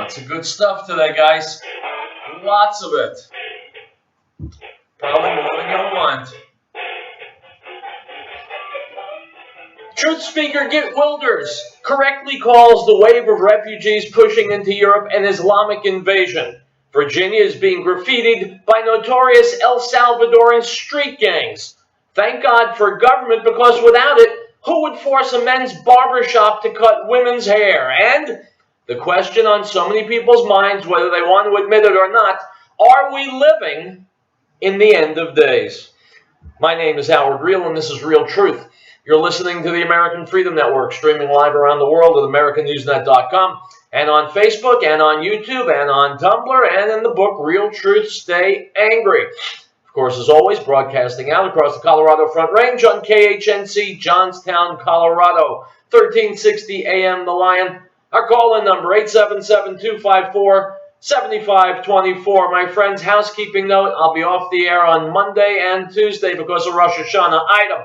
Lots of good stuff today, guys. Lots of it. Probably more than you'll want. Truth speaker Geert Wilders correctly calls the wave of refugees pushing into Europe an Islamic invasion. Virginia is being graffitied by notorious El Salvadoran street gangs. Thank God for government, because without it, who would force a men's barbershop to cut women's hair? And the question on so many people's minds, whether they want to admit it or not, are we living in the end of days? My name is Riell, and this is Real Truth. You're listening to the American Freedom Network, streaming live around the world at AmericanNewsNet.com, and on Facebook, and on YouTube, and on Tumblr, and in the book Real Truth, Stay Angry. Of course, as always, broadcasting out across the Colorado Front Range on KHNC, Johnstown, Colorado, 1360 AM The Lion. Our call-in number, 877-254-7524. My friends, housekeeping note, I'll be off the air on Monday and Tuesday because of Rosh Hashanah. Item.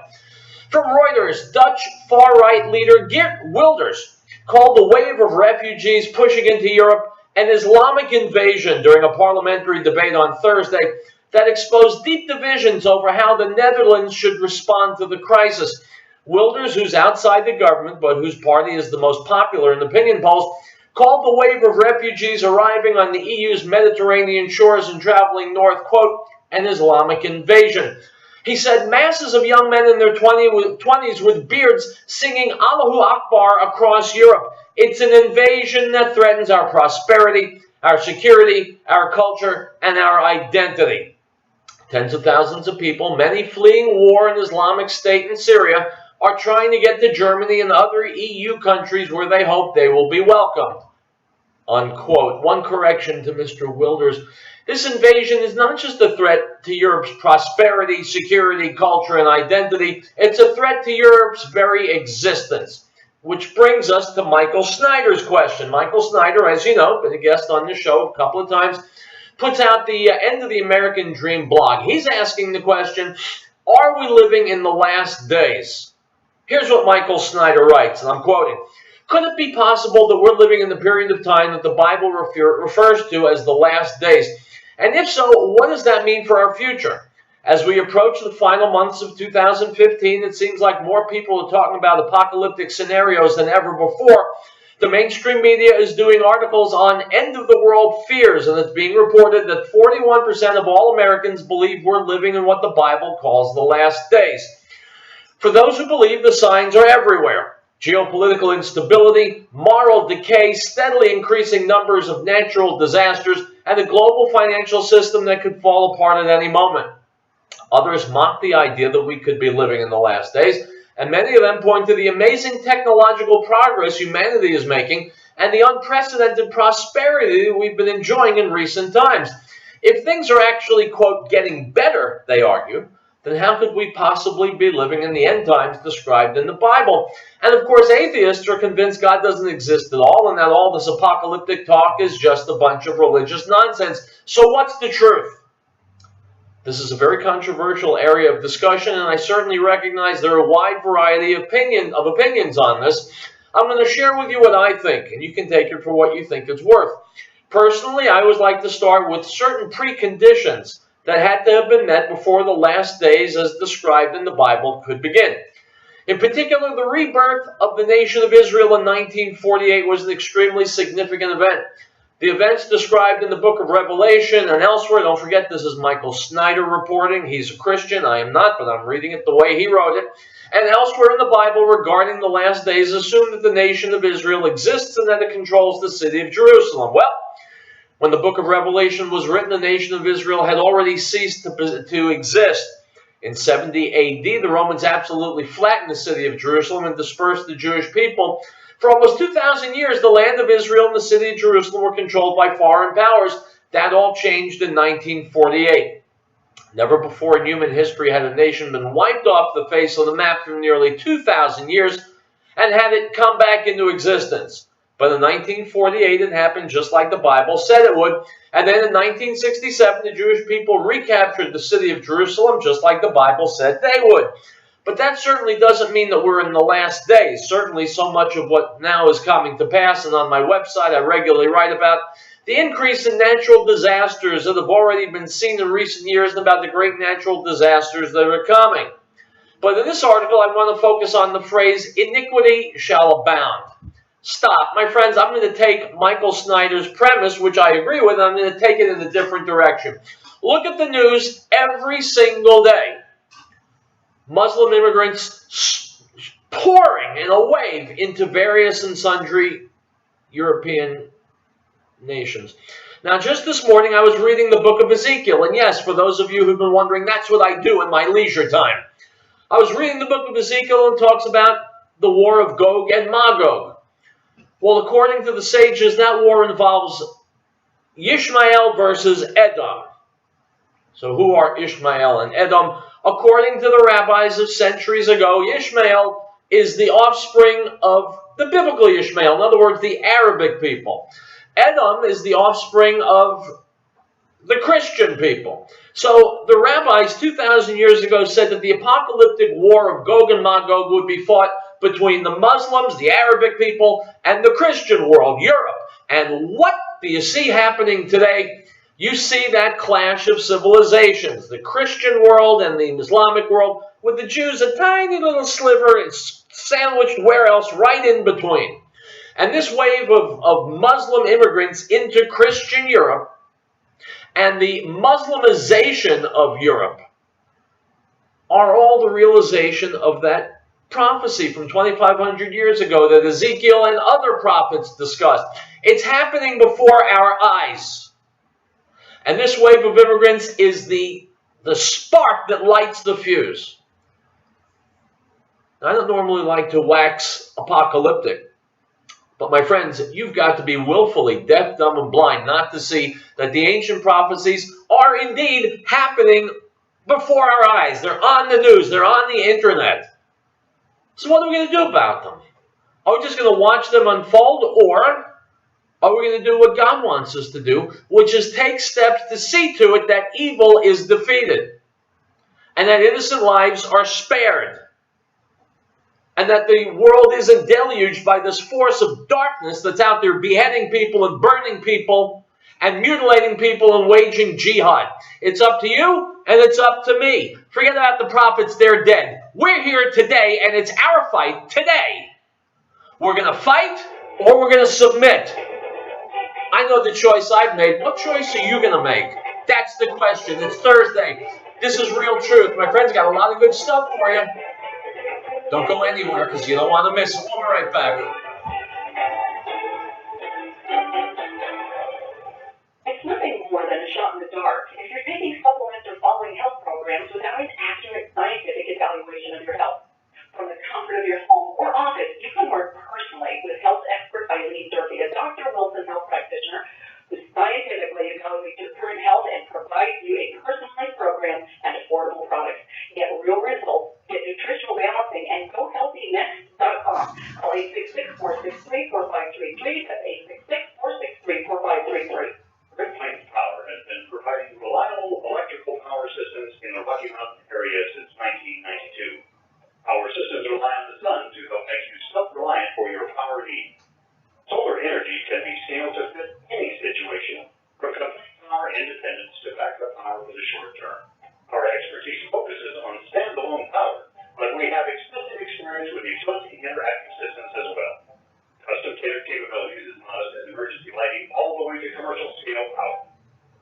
From Reuters, Dutch far-right leader Geert Wilders called the wave of refugees pushing into Europe an Islamic invasion during a parliamentary debate on Thursday that exposed deep divisions over how the Netherlands should respond to the crisis. Wilders, who's outside the government but whose party is the most popular in opinion polls, called the wave of refugees arriving on the EU's Mediterranean shores and traveling north, quote, an Islamic invasion. He said masses of young men in their 20s with beards singing Allahu Akbar across Europe. It's an invasion that threatens our prosperity, our security, our culture, and our identity. Tens of thousands of people, many fleeing war and Islamic State in Syria, are trying to get to Germany and other EU countries where they hope they will be welcomed. Unquote. One correction to Mr. Wilders. This invasion is not just a threat to Europe's prosperity, security, culture, and identity. It's a threat to Europe's very existence. Which brings us to Michael Snyder's question. Michael Snyder, as you know, been a guest on the show a couple of times, puts out the End of the American Dream blog. He's asking the question, are we living in the last days? Here's what Michael Snyder writes, and I'm quoting. Could it be possible that we're living in the period of time that the Bible refers to as the last days? And if so, what does that mean for our future? As we approach the final months of 2015, it seems like more people are talking about apocalyptic scenarios than ever before. The mainstream media is doing articles on end-of-the-world fears, and it's being reported that 41% of all Americans believe we're living in what the Bible calls the last days. For those who believe, the signs are everywhere. Geopolitical instability, moral decay, steadily increasing numbers of natural disasters, and a global financial system that could fall apart at any moment. Others mock the idea that we could be living in the last days, and many of them point to the amazing technological progress humanity is making and the unprecedented prosperity that we've been enjoying in recent times. If things are actually, quote, getting better, they argue, then how could we possibly be living in the end times described in the Bible? And of course, atheists are convinced God doesn't exist at all and that all this apocalyptic talk is just a bunch of religious nonsense. So what's the truth? This is a very controversial area of discussion, and I certainly recognize there are a wide variety of opinions on this. I'm going to share with you what I think, and you can take it for what you think it's worth. Personally, I always like to start with certain preconditions that had to have been met before the last days as described in the Bible could begin. In particular, the rebirth of the nation of Israel in 1948 was an extremely significant event. The events described in the book of Revelation and elsewhere, don't forget this is Michael Snyder reporting, he's a Christian, I am not, but I'm reading it the way he wrote it, and elsewhere in the Bible regarding the last days assume that the nation of Israel exists and that it controls the city of Jerusalem. Well, when the book of Revelation was written, the nation of Israel had already ceased to exist. In 70 AD, the Romans absolutely flattened the city of Jerusalem and dispersed the Jewish people. For almost 2,000 years, the land of Israel and the city of Jerusalem were controlled by foreign powers. That all changed in 1948. Never before in human history had a nation been wiped off the face of the map for nearly 2,000 years and had it come back into existence. But in 1948, it happened just like the Bible said it would. And then in 1967, the Jewish people recaptured the city of Jerusalem just like the Bible said they would. But that certainly doesn't mean that we're in the last days. Certainly so much of what now is coming to pass, and on my website I regularly write about the increase in natural disasters that have already been seen in recent years and about the great natural disasters that are coming. But in this article, I want to focus on the phrase, iniquity shall abound. Stop. My friends, I'm going to take Michael Snyder's premise, which I agree with, and I'm going to take it in a different direction. Look at the news every single day. Muslim immigrants pouring in a wave into various and sundry European nations. Now, just this morning, I was reading the book of Ezekiel, and yes, for those of you who've been wondering, that's what I do in my leisure time. I was reading the book of Ezekiel, and talks about the war of Gog and Magog. Well, according to the sages, that war involves Ishmael versus Edom. So who are Ishmael and Edom? According to the rabbis of centuries ago, Ishmael is the offspring of the biblical Ishmael, in other words, the Arabic people. Edom is the offspring of the Christian people. So the rabbis 2,000 years ago said that the apocalyptic war of Gog and Magog would be fought between the Muslims, the Arabic people, and the Christian world, Europe. And what do you see happening today? You see that clash of civilizations, the Christian world and the Islamic world, with the Jews a tiny little sliver, it's sandwiched where else, right in between. And this wave of Muslim immigrants into Christian Europe and the Muslimization of Europe are all the realization of that prophecy from 2,500 years ago that Ezekiel and other prophets discussed. It's happening before our eyes. And this wave of immigrants is the spark that lights the fuse. I don't normally like to wax apocalyptic, but my friends, you've got to be willfully deaf, dumb, and blind not to see that the ancient prophecies are indeed happening before our eyes. They're on the news. They're on the internet. So what are we going to do about them? Are we just going to watch them unfold, or are we going to do what God wants us to do, which is take steps to see to it that evil is defeated and that innocent lives are spared and that the world isn't deluged by this force of darkness that's out there beheading people and burning people and mutilating people and waging jihad? It's up to you and it's up to me. Forget about the prophets, they're dead. We're here today and it's our fight today. We're going to fight or we're going to submit. I know the choice I've made. What choice are you going to make? That's the question. It's Thursday. This is Real Truth. My friends got a lot of good stuff for you. Don't go anywhere because you don't want to miss it. We'll be right back. It's nothing more than a shot in the dark. If you're taking supplements or following health programs without an accurate scientific evaluation of your health. From the comfort of your home or office, you can work personally with health expert Eileen Durfee, a Dr. Wilson health practitioner who scientifically evaluates your current health and provides you a personalized program and affordable products. Get real results, get nutritional balancing, and GoHealthyNext.com. Call 866-463-4533. That's 866-463-4533. Riell Power has been providing reliable electrical power systems in the Rocky Mountain area since 1992. Our systems rely on the sun to help make you self-reliant for your power needs. Solar energy can be scaled to fit any situation, from complete power independence to backup power for the short term. Our expertise focuses on standalone power, but we have extensive experience with utility interactive systems as well. Custom tailored capabilities as modest as emergency lighting all the way to commercial scale power.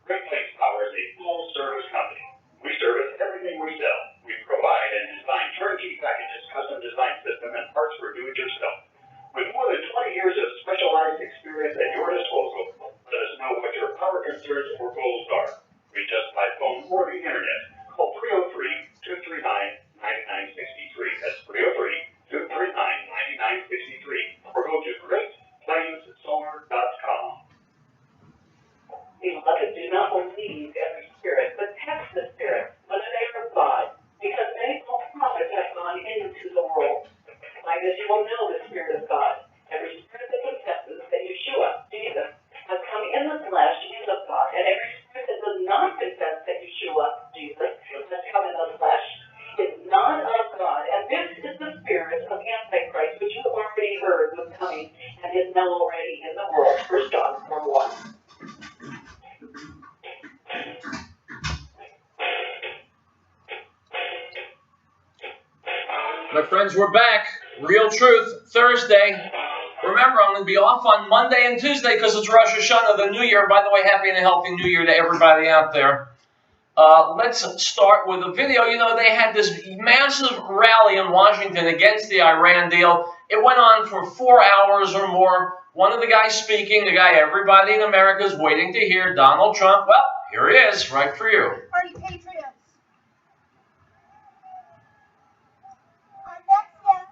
Riell Power is a full service company. We service everything we sell. We provide and design turnkey packages, custom design system, and parts for do-it-yourself. With more than 20 years of specialized experience at your disposal, let us know what your power concerns or goals are. Reach us by phone or the internet. Call 303-239-9963. That's 303-239-9963. Or go to GreatPlainsSolar.com. Beloved, do not believe every spirit, but test the spirit, whether they are of God, because many false prophets have gone into the world. By this you will know the Spirit of God. Every spirit that confesses that Yeshua, Jesus, money and hit mellow rating in the world. First on, number one. My friends, we're back. Real Truth, Thursday. Remember, I'm going to be off on Monday and Tuesday because it's Rosh Hashanah, the New Year. By the way, happy and a healthy New Year to everybody out there. Let's start with a video. You know, they had this massive rally in Washington against the Iran deal. It went on for 4 hours or more. One of the guys speaking, the guy everybody in America is waiting to hear, Donald Trump. Well, here he is, right for you. Party Patriots. Our next guest.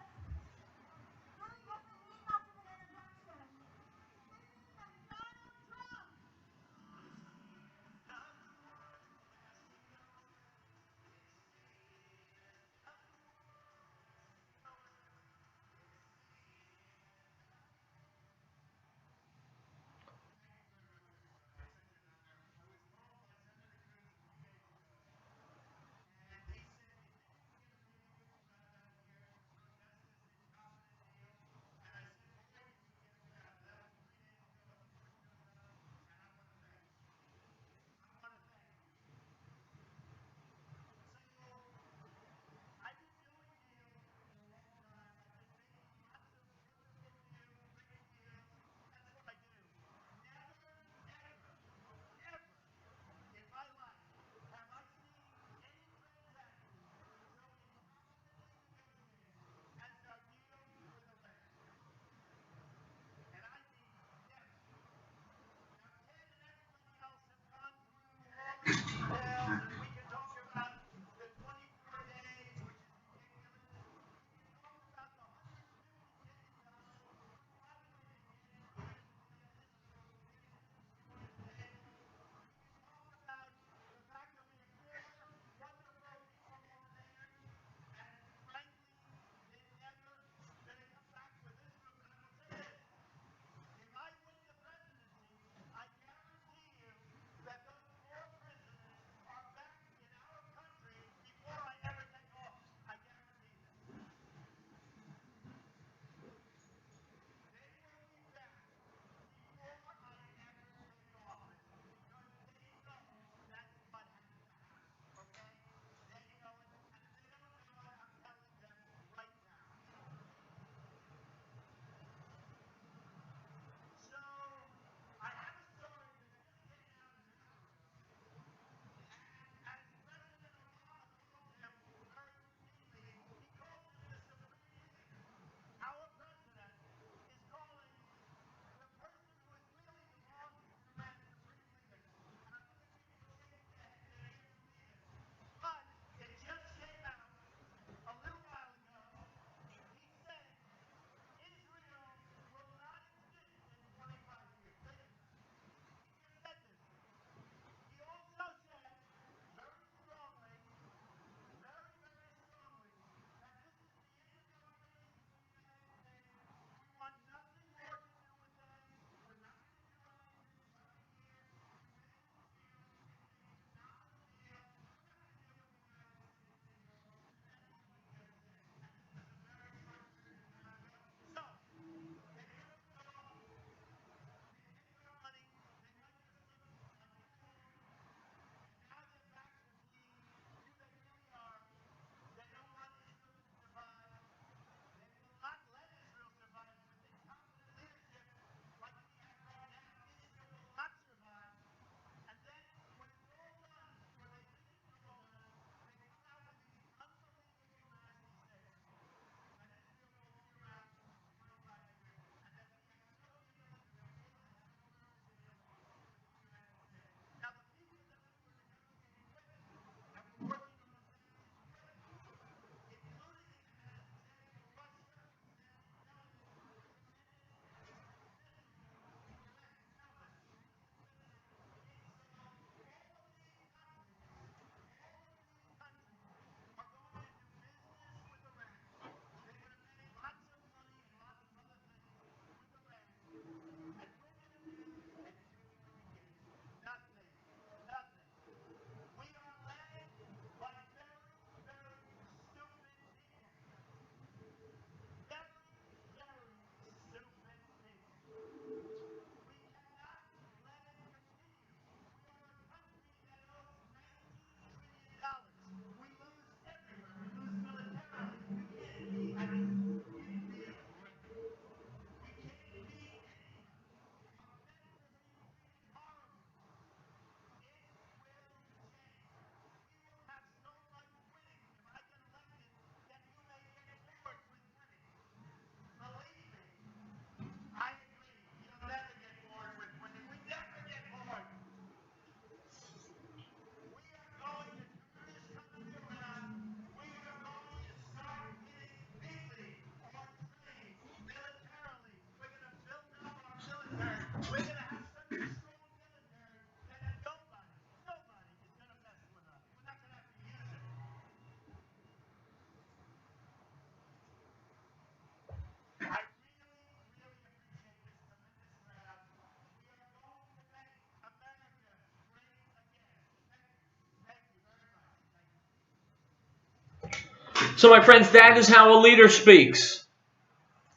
So, my friends, that is how a leader speaks.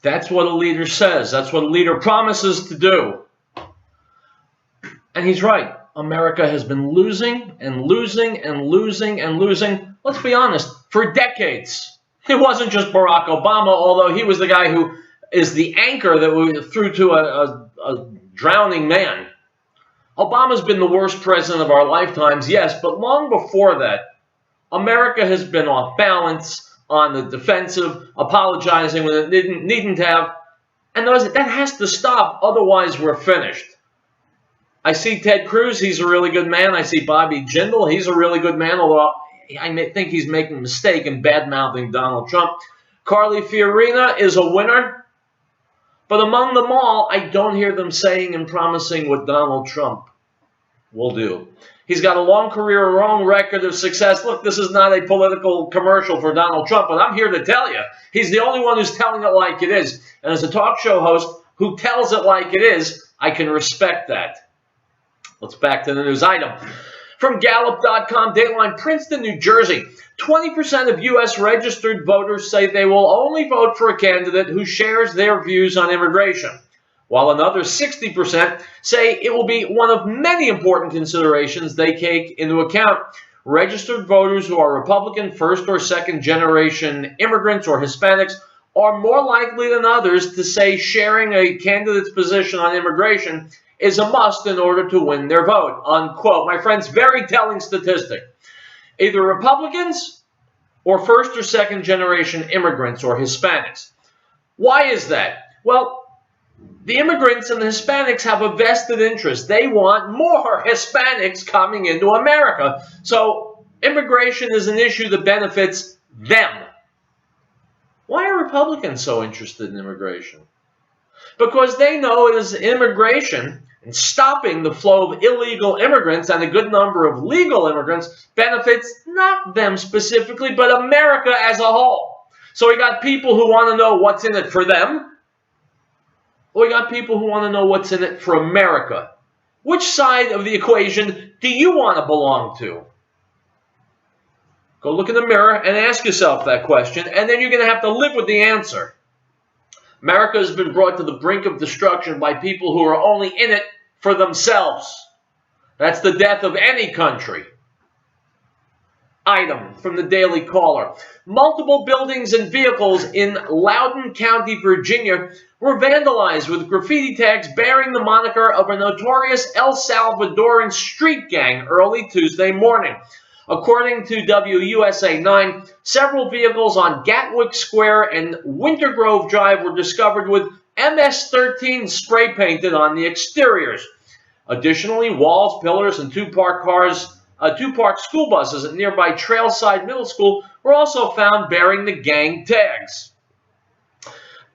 That's what a leader says. That's what a leader promises to do. And he's right. America has been losing and losing and losing and losing, let's be honest, for decades. It wasn't just Barack Obama, although he was the guy who is the anchor that we threw to a drowning man. Obama's been the worst president of our lifetimes, yes, but long before that, America has been off balance, on the defensive, apologizing when it needn't have, and that has to stop, otherwise we're finished. I see Ted Cruz, he's a really good man. I see Bobby Jindal, he's a really good man, although I think he's making a mistake in bad-mouthing Donald Trump. Carly Fiorina is a winner, but among them all, I don't hear them saying and promising what Donald Trump will do. He's got a long career, a long record of success. Look, this is not a political commercial for Donald Trump, but I'm here to tell you, he's the only one who's telling it like it is. And as a talk show host who tells it like it is, I can respect that. Let's back to the news item. From Gallup.com, Dateline, Princeton, New Jersey. 20% of U.S. registered voters say they will only vote for a candidate who shares their views on immigration, while another 60% say it will be one of many important considerations they take into account. Registered voters who are Republican, first or second generation immigrants or Hispanics are more likely than others to say sharing a candidate's position on immigration is a must in order to win their vote, unquote. My friends, very telling statistic. Either Republicans or first or second generation immigrants or Hispanics. Why is that? Well, the immigrants and the Hispanics have a vested interest. They want more Hispanics coming into America. So immigration is an issue that benefits them. Why are Republicans so interested in immigration? Because they know it is immigration and stopping the flow of illegal immigrants and a good number of legal immigrants benefits not them specifically, but America as a whole. So we got people who want to know what's in it for them. We got people who want to know what's in it for America. Which side of the equation do you want to belong to? Go look in the mirror and ask yourself that question, and then you're going to have to live with the answer. America has been brought to the brink of destruction by people who are only in it for themselves. That's the death of any country. Item from the Daily Caller. Multiple buildings and vehicles in Loudoun County, Virginia were vandalized with graffiti tags bearing the moniker of a notorious El Salvadoran street gang early Tuesday morning. According to WUSA 9, several vehicles on Gatwick Square and Winter Grove Drive were discovered with MS-13 spray painted on the exteriors. Additionally, walls, pillars, and two parked school buses at nearby Trailside Middle School were also found bearing the gang tags.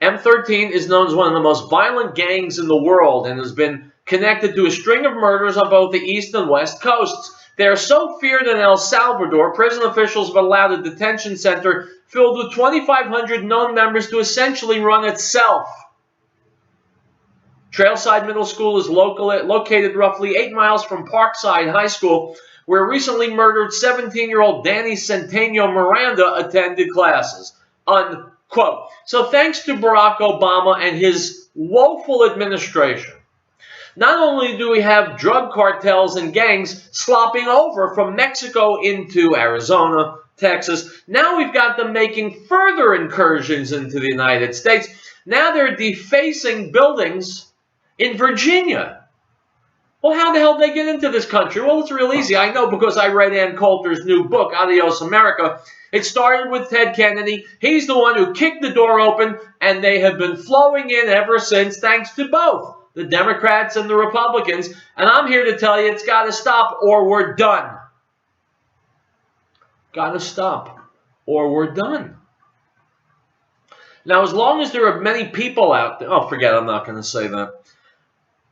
M13 is known as one of the most violent gangs in the world and has been connected to a string of murders on both the east and west coasts. They are so feared in El Salvador, prison officials have allowed a detention center filled with 2,500 known members to essentially run itself. Trailside Middle School is located roughly 8 miles from Parkside High School, where recently murdered 17-year-old Danny Centeno Miranda attended classes, unquote. So thanks to Barack Obama and his woeful administration, not only do we have drug cartels and gangs slopping over from Mexico into Arizona, Texas, now we've got them making further incursions into the United States. Now they're defacing buildings in Virginia. Well, how the hell did they get into this country? Well, it's real easy. I know because I read Ann Coulter's new book, Adios America. It started with Ted Kennedy. He's the one who kicked the door open, and they have been flowing in ever since, thanks to both the Democrats and the Republicans. And I'm here to tell you it's got to stop or we're done. Got to stop or we're done. Now, as long as there are many people out there... Oh, forget it, I'm not going to say that.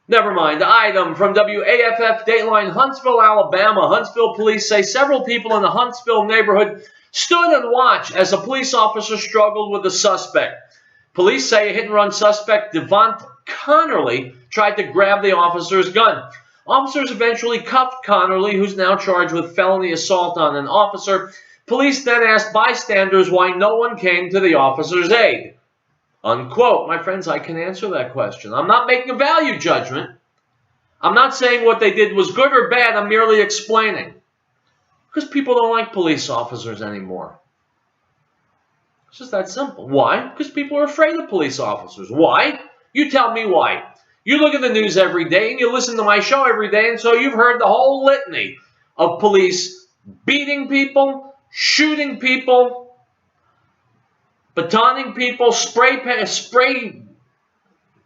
Never mind. Item from WAFF Dateline, Huntsville, Alabama. Huntsville police say several people in the Huntsville neighborhood stood and watched as a police officer struggled with a suspect. Police say a hit-and-run suspect, Devont Connerly, tried to grab the officer's gun. Officers eventually cuffed Connerly, who's now charged with felony assault on an officer. Police then asked bystanders why no one came to the officer's aid. Unquote. My friends, I can answer that question. I'm not making a value judgment. I'm not saying what they did was good or bad. I'm merely explaining. Because people don't like police officers anymore. It's just that simple. Why? Because people are afraid of police officers. Why? You tell me why. You look at the news every day and you listen to my show every day, and so you've heard the whole litany of police beating people, shooting people, batoning people,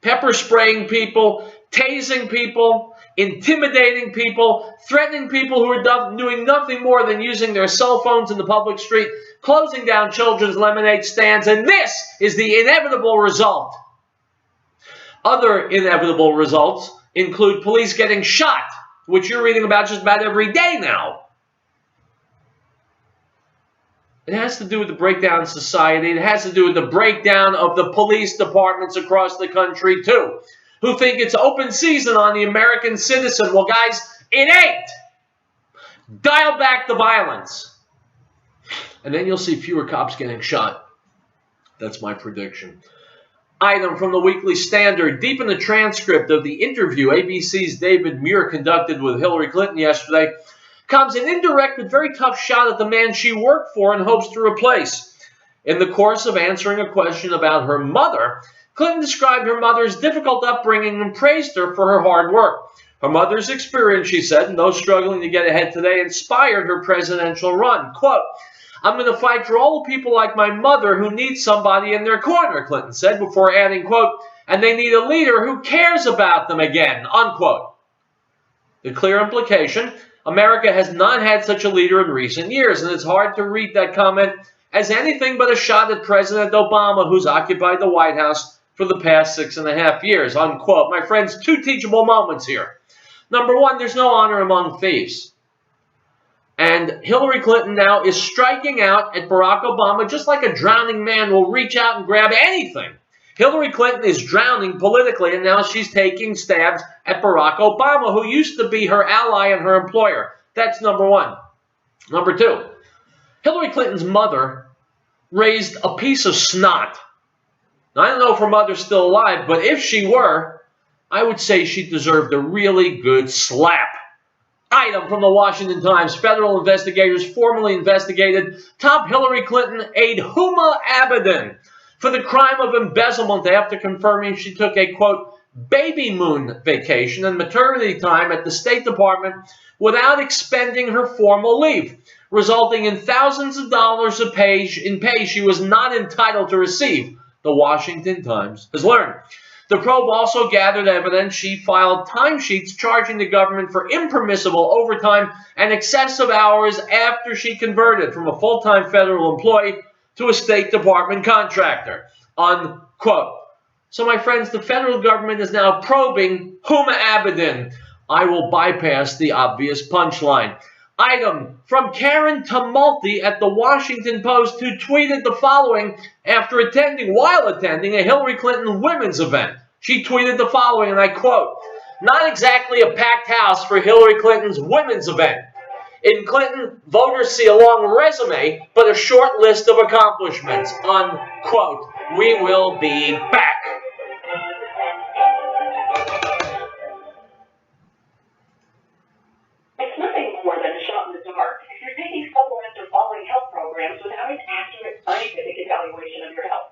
pepper spraying people, tasing people, intimidating people, threatening people who are doing nothing more than using their cell phones in the public street, closing down children's lemonade stands, and this is the inevitable result. Other inevitable results include police getting shot, which you're reading about just about every day now. It has to do with the breakdown in society. It has to do with the breakdown of the police departments across the country, too, who think it's open season on the American citizen. Well, guys, it ain't. Dial back the violence. And then you'll see fewer cops getting shot. That's my prediction. Item from the Weekly Standard. Deep in the transcript of the interview ABC's David Muir conducted with Hillary Clinton yesterday comes an indirect but very tough shot at the man she worked for and hopes to replace. In the course of answering a question about her mother, Clinton described her mother's difficult upbringing and praised her for her hard work. Her mother's experience, she said, and those struggling to get ahead today, inspired her presidential run. Quote, "I'm going to fight for all the people like my mother who need somebody in their corner," Clinton said, before adding, quote, "and they need a leader who cares about them again," unquote. The clear implication, America has not had such a leader in recent years, and it's hard to read that comment as anything but a shot at President Obama, who's occupied the White House for the past 6.5 years, unquote. My friends, two teachable moments here. Number one, there's no honor among thieves. And Hillary Clinton now is striking out at Barack Obama just like a drowning man will reach out and grab anything. Hillary Clinton is drowning politically, and now she's taking stabs at Barack Obama, who used to be her ally and her employer. That's number one. Number two, Hillary Clinton's mother raised a piece of snot. Now, I don't know if her mother's still alive, but if she were, I would say she deserved a really good slap. Item from the Washington Times. Federal investigators formally investigated top Hillary Clinton aide Huma Abedin for the crime of embezzlement after confirming she took a, quote, baby moon vacation and maternity time at the State Department without expending her formal leave, resulting in thousands of dollars in pay she was not entitled to receive, the Washington Times has learned. The probe also gathered evidence she filed timesheets charging the government for impermissible overtime and excessive hours after she converted from a full-time federal employee to a State Department contractor, unquote. So, my friends, the federal government is now probing Huma Abedin. I will bypass the obvious punchline. Item from Karen Tumulty at the Washington Post, who tweeted the following while attending a Hillary Clinton women's event. She tweeted the following, and I quote, "Not exactly a packed house for Hillary Clinton's women's event. In Clinton, voters see a long resume, but a short list of accomplishments," unquote. We will be back. It's nothing more than a shot in the dark. If you're taking supplements or following health programs without an accurate scientific evaluation of your health.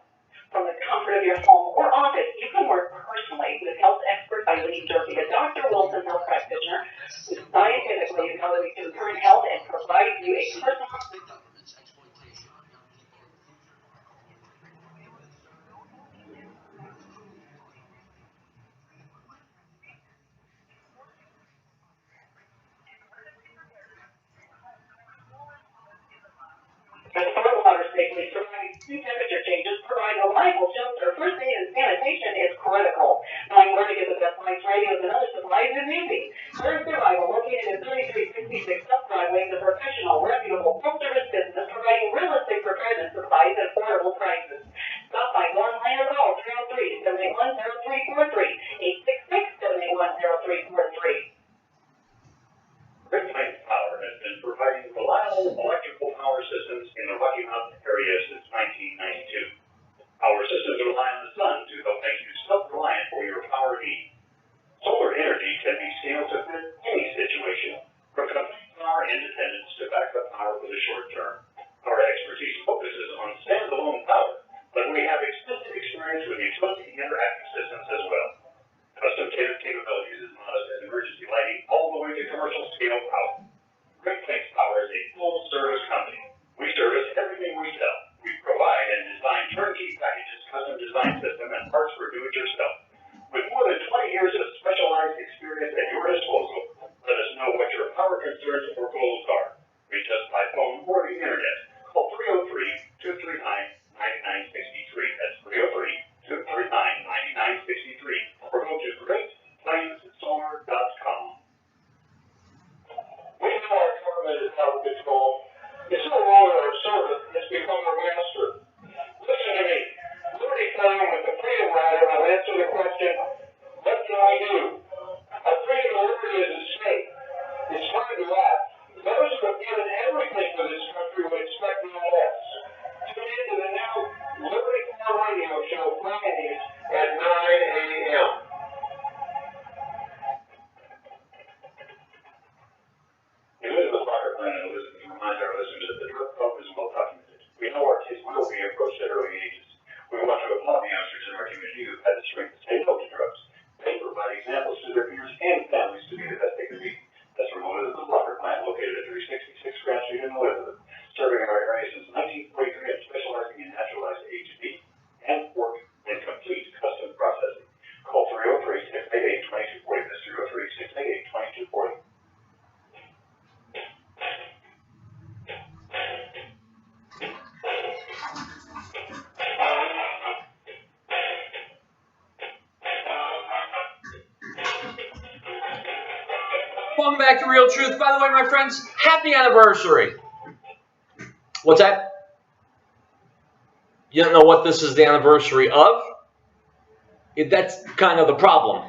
From the comfort of your home or office, you can work personally with health expert Eileen Durfee, a Dr. Wilson health practitioner who scientifically evaluates your current health and provides you a personal. As water safely surviving two temperature changes, providing reliable shelter, first aid and sanitation is critical. Knowing where to get the best lights, radios, and other supplies is easy. First Survival, located at 3366 South Broadway, the professional, reputable Welcome back to Real Truth. By the way, my friends, happy anniversary. What's that? You don't know what this is the anniversary of? That's kind of the problem.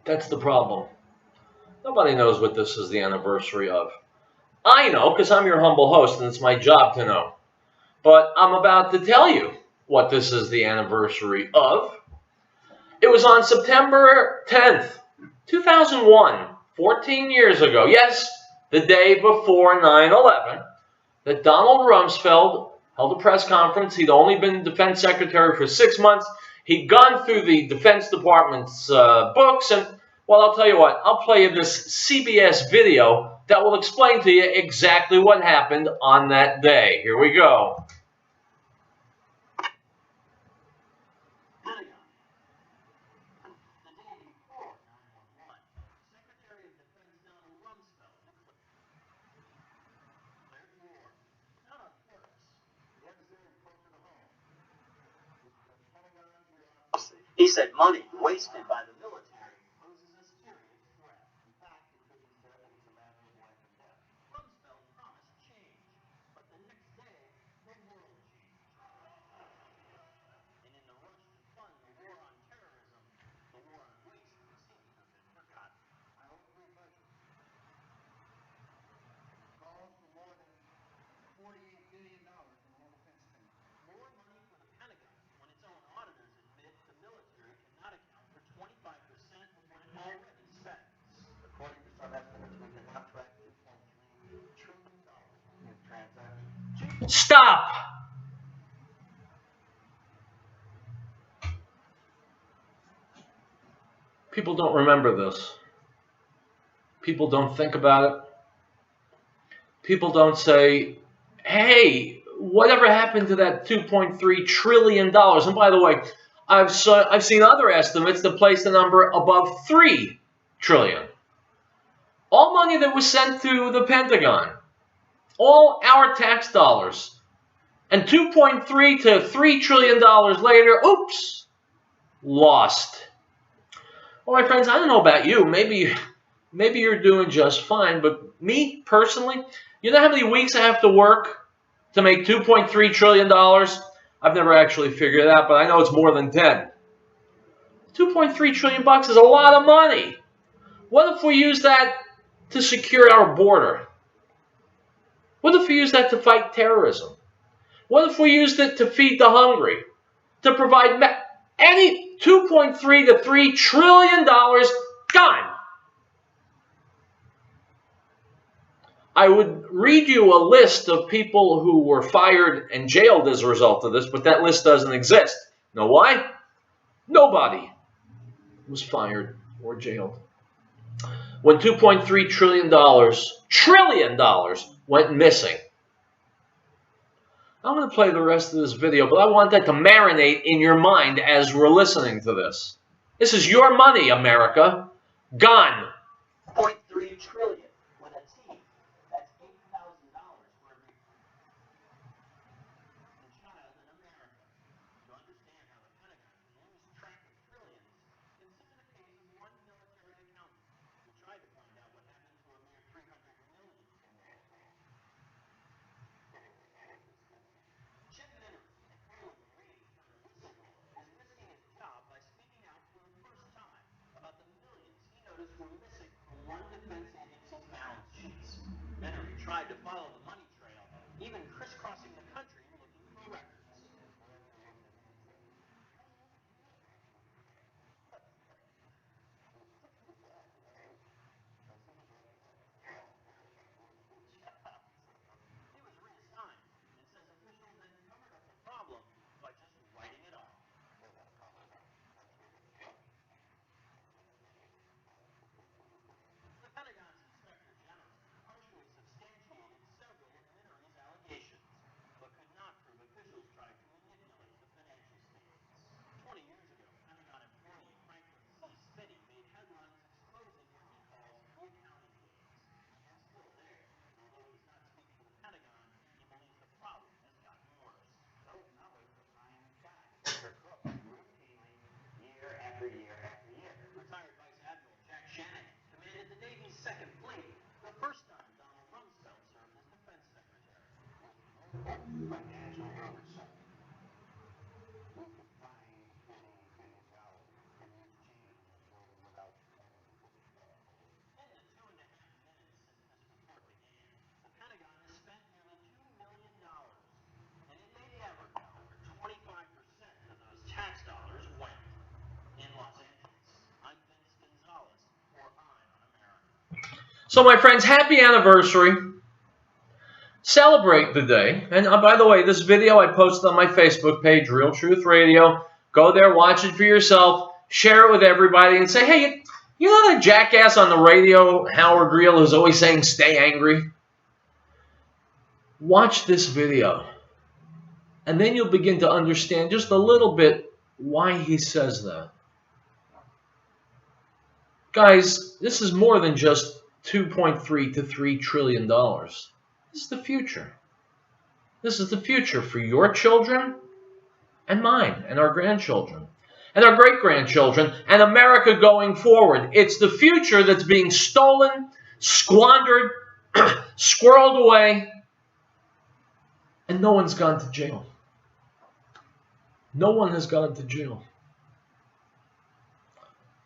That's the problem. Nobody knows what this is the anniversary of. I know because I'm your humble host and it's my job to know. But I'm about to tell you what this is the anniversary of. It was on September 10th, 2001, 14 years ago. Yes, the day before 9/11, that Donald Rumsfeld held a press conference. He'd only been defense secretary for 6 months. He'd gone through the Defense Department's books, and, well, I'll tell you what, I'll play you this CBS video that will explain to you exactly what happened on that day. Here we go. He said money wasted by the military poses a serious threat. In fact, it could be said that it's a matter of life and death. Rumsfeld promised change, but the next day, the world changed. And in the rush to fund the war on terrorism, the war on waste seemed to have been forgotten. I hope we budget calls for more than $48 billion in war defense spending. More money for the Pentagon when its own auditors admit the military cannot account for 25% of what it already spends. According to some estimates, we cannot track $2.3 trillion in transactions. Stop! People don't remember this. People don't think about it. People don't say, hey, whatever happened to that $2.3 trillion? And by the way, I've seen other estimates that place the number above $3 trillion. All money that was sent to the Pentagon, all our tax dollars, and $2.3 to $3 trillion later, oops, lost. Well, my friends, I don't know about you. Maybe you're doing just fine, but me personally, you know how many weeks I have to work to make $2.3 trillion? I've never actually figured it out, but I know it's more than 10. 2.3 trillion bucks is a lot of money. What if we use that to secure our border? What if we use that to fight terrorism? What if we used it to feed the hungry? To provide any $2.3 to $3 trillion gone. I would read you a list of people who were fired and jailed as a result of this, but that list doesn't exist. Know why? Nobody was fired or jailed. When $2.3 trillion went missing. I'm going to play the rest of this video, but I want that to marinate in your mind as we're listening to this. This is your money, America. Gone. $0.3 trillion with a T. That's $8,000 for every child in America. To understand how the Pentagon can lose track of trillions, consider the case of one military accountant who tried to find out what happened to a mere $300 million. Chip Minner, an early Marine turned whistleblower, is risking his job by speaking out for the first time about the millions he noticed were missing from one defense agency So, my friends, happy anniversary. Celebrate the day. And by the way, this video I posted on my Facebook page, Real Truth Radio. Go there, watch it for yourself, share it with everybody, and say, hey, you know that jackass on the radio, Howard Riell, who's always saying stay angry? Watch this video. And then you'll begin to understand just a little bit why he says that. Guys, this is more than just $2.3 to $3 trillion. This is the future. This is the future for your children and mine and our grandchildren and our great-grandchildren and America going forward. It's the future that's being stolen, squandered, squirreled away, and no one's gone to jail. No one has gone to jail.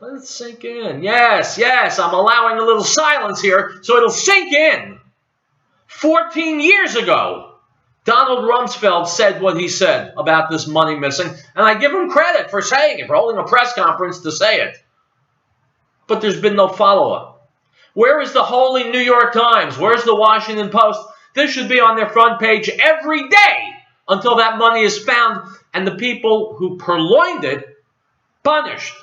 Let it sink in. Yes, I'm allowing a little silence here so it'll sink in. 14 years ago, Donald Rumsfeld said what he said about this money missing, and I give him credit for saying it, for holding a press conference to say it. But there's been no follow-up. Where is the holy New York Times? Where's the Washington Post? This should be on their front page every day until that money is found and the people who purloined it punished.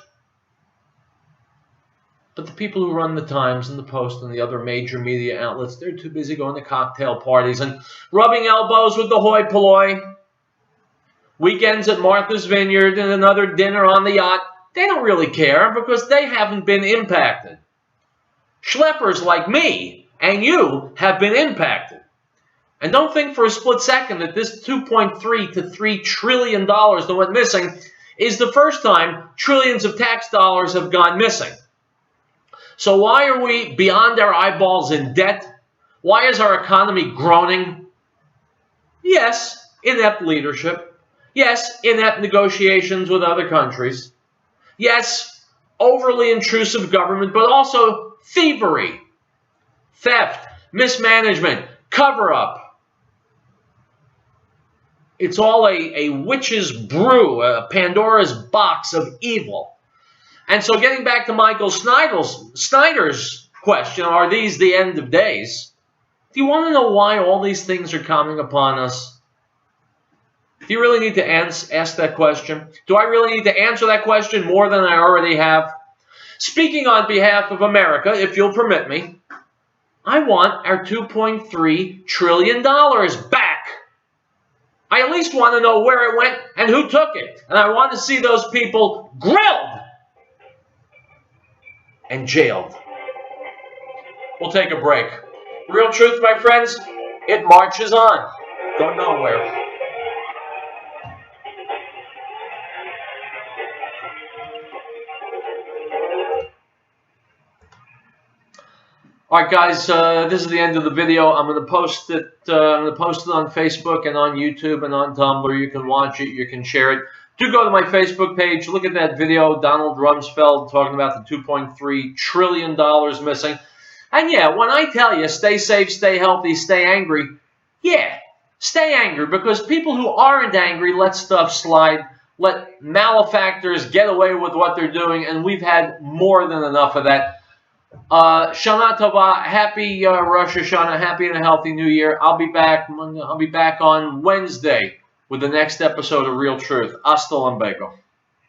But the people who run the Times and the Post and the other major media outlets, they're too busy going to cocktail parties and rubbing elbows with the hoi polloi. Weekends at Martha's Vineyard and another dinner on the yacht. They don't really care because they haven't been impacted. Schleppers like me and you have been impacted. And don't think for a split second that this $2.3 to $3 trillion that went missing is the first time trillions of tax dollars have gone missing. So why are we beyond our eyeballs in debt? Why is our economy groaning? Yes, inept leadership. Yes, inept negotiations with other countries. Yes, overly intrusive government, but also thievery, theft, mismanagement, cover-up. It's all a witch's brew, a Pandora's box of evil. And so getting back to Michael Snyder's question, are these the end of days? Do you want to know why all these things are coming upon us? Do you really need to ask that question? Do I really need to answer that question more than I already have? Speaking on behalf of America, if you'll permit me, I want our $2.3 trillion back. I at least want to know where it went and who took it. And I want to see those people grilled and jailed. We'll take a break. Real truth, my friends, it marches on. Go nowhere. All right, guys, this is the end of the video. I'm going to post it. I'm going to post it on Facebook and on YouTube and on Tumblr. You can watch it. You can share it. Do go to my Facebook page. Look at that video. Donald Rumsfeld talking about the $2.3 trillion missing. And yeah, when I tell you stay safe, stay healthy, stay angry, yeah, stay angry because people who aren't angry let stuff slide, let malefactors get away with what they're doing, and we've had more than enough of that. Shana Tova, happy Rosh Hashanah, happy and a healthy New Year. I'll be back on Wednesday with the next episode of Real Truth. Hasta luego.